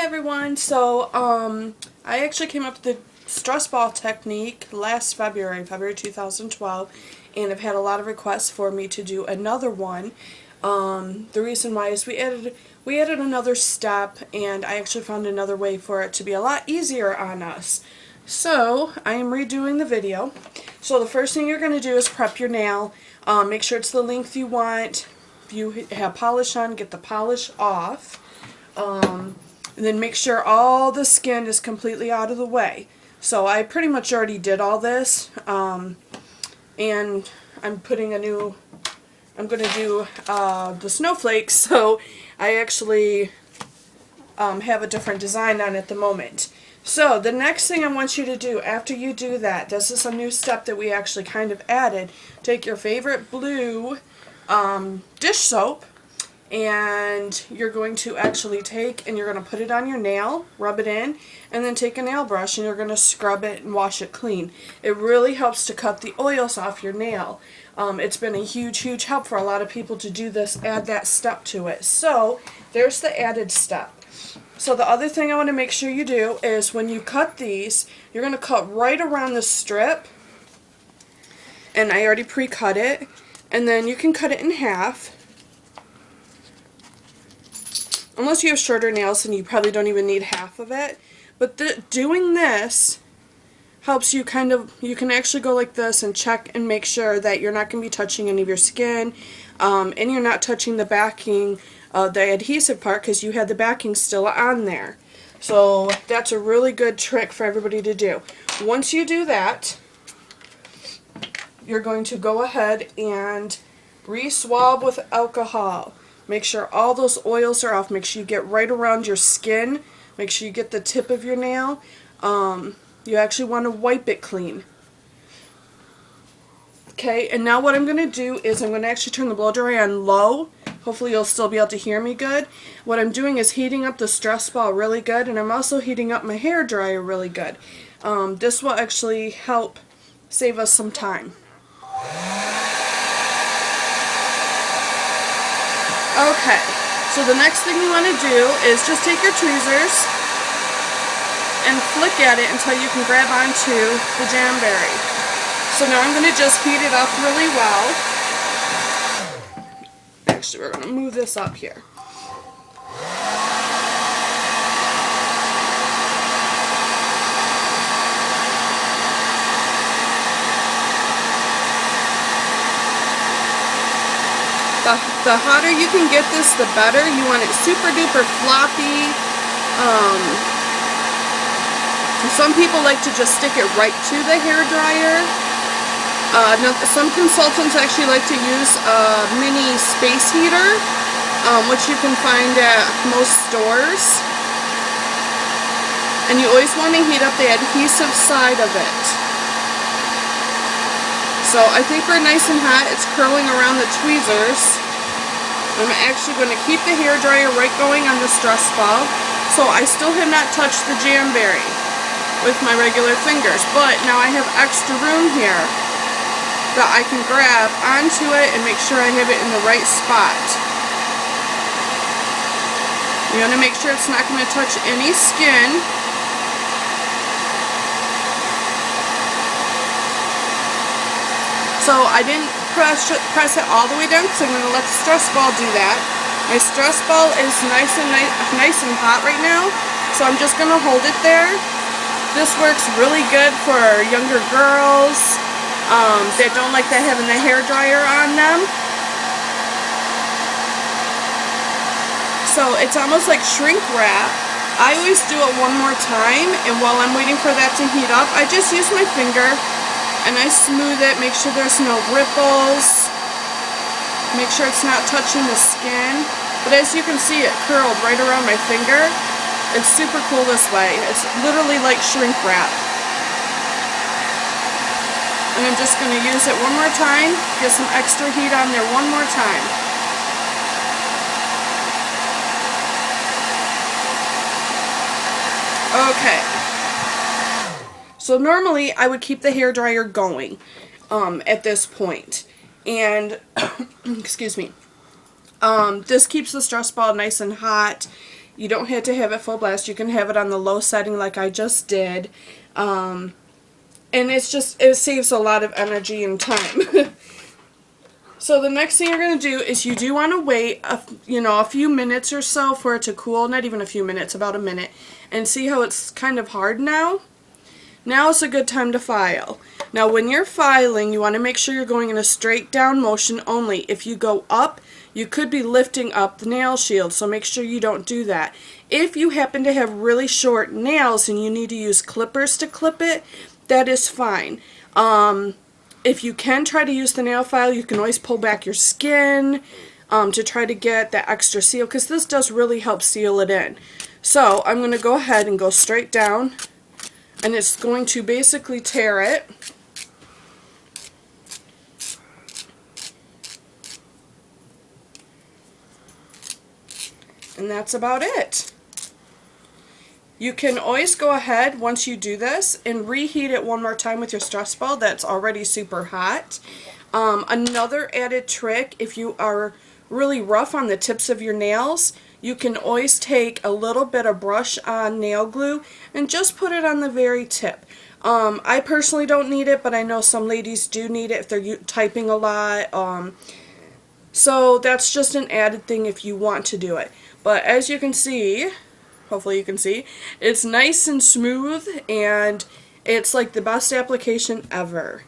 everyone. I actually came up with the stress ball technique last February 2012, and I've had a lot of requests for me to do another one. The reason why is we added another step, and I actually found another way for it to be a lot easier on us. So I am redoing the video. So the first thing you're going to do is prep your nail. Make sure it's the length you want. If you have polish on, get the polish off. And then make sure all the skin is completely out of the way. So I pretty much already did all this, and I'm going to do the snowflakes, so I actually have a different design on at the moment. So the next thing I want you to do after you do that, this is a new step that we actually kind of added. Take your favorite blue dish soap, and you're going to actually take and you're going to put it on your nail, rub it in, and then take a nail brush and you're going to scrub it and wash it clean. It really helps to cut the oils off your nail. It's been a huge help for a lot of people to do this, add that step to it. So there's the added step. So the other thing I want to make sure you do is when you cut these, you're going to cut right around the strip, and I already pre-cut it, and then you can cut it in half. Unless you have shorter nails, then you probably don't even need half of it. But doing this helps you you can actually go like this and check and make sure that you're not going to be touching any of your skin, and you're not touching the backing, the adhesive part, because you had the backing still on there. So that's a really good trick for everybody to do. Once you do that, you're going to go ahead and re-swab with alcohol. Make sure all those oils are off. Make sure you get right around your skin. Make sure you get the tip of your nail. You actually want to wipe it clean. Okay, and now what I'm going to do is I'm going to actually turn the blow dryer on low. Hopefully you'll still be able to hear me good. What I'm doing is heating up the stress ball really good, and I'm also heating up my hair dryer really good. This will actually help save us some time. Okay, so the next thing you want to do is just take your tweezers and flick at it until you can grab onto the Jamberry. So now I'm going to just heat it up really well. Actually, we're going to move this up here. The hotter you can get this, the better. You want it super duper floppy. Some people like to just stick it right to the hair dryer. Some consultants actually like to use a mini space heater, which you can find at most stores. And you always want to heat up the adhesive side of it. So I think we're nice and hot. It's curling around the tweezers. I'm actually going to keep the hair dryer right going on the stress ball. So I still have not touched the Jamberry with my regular fingers, but now I have extra room here that I can grab onto it and make sure I have it in the right spot. You want to make sure it's not going to touch any skin. So I didn't press it all the way down because I'm going to let the stress ball do that. My stress ball is nice and hot right now, so I'm just going to hold it there. This works really good for younger girls that don't like that having the hair dryer on them. So it's almost like shrink wrap. I always do it one more time, and while I'm waiting for that to heat up, I just use my finger and I smooth it, make sure there's no ripples, make sure it's not touching the skin. But as you can see, it curled right around my finger. It's super cool this way. It's literally like shrink wrap. And I'm just going to use it one more time, get some extra heat on there one more time. Okay. So normally I would keep the hair dryer going at this point. And, excuse me, this keeps the stress ball nice and hot, You don't have to have it full blast. You can have it on the low setting like I just did. And it saves a lot of energy and time. So the next thing you're going to do is you do want to wait a few minutes or so for it to cool. Not even a few minutes, about a minute. And see how it's kind of hard now? Now is a good time to file. Now when you're filing, you want to make sure you're going in a straight down motion only. If you go up, you could be lifting up the nail shield, so make sure you don't do that. If you happen to have really short nails and you need to use clippers to clip it, that is fine. If you can try to use the nail file, you can always pull back your skin to try to get that extra seal, because this does really help seal it in. So I'm going to go ahead and go straight down, and it's going to basically tear it. And that's about it. You can always go ahead once you do this and reheat it one more time with your stress ball that's already super hot. Another added trick, if you are really rough on the tips of your nails, you can always take a little bit of brush on nail glue and just put it on the very tip. I personally don't need it, but I know some ladies do need it if they're typing a lot. So that's just an added thing if you want to do it. But as you can see, hopefully you can see, it's nice and smooth, and it's like the best application ever.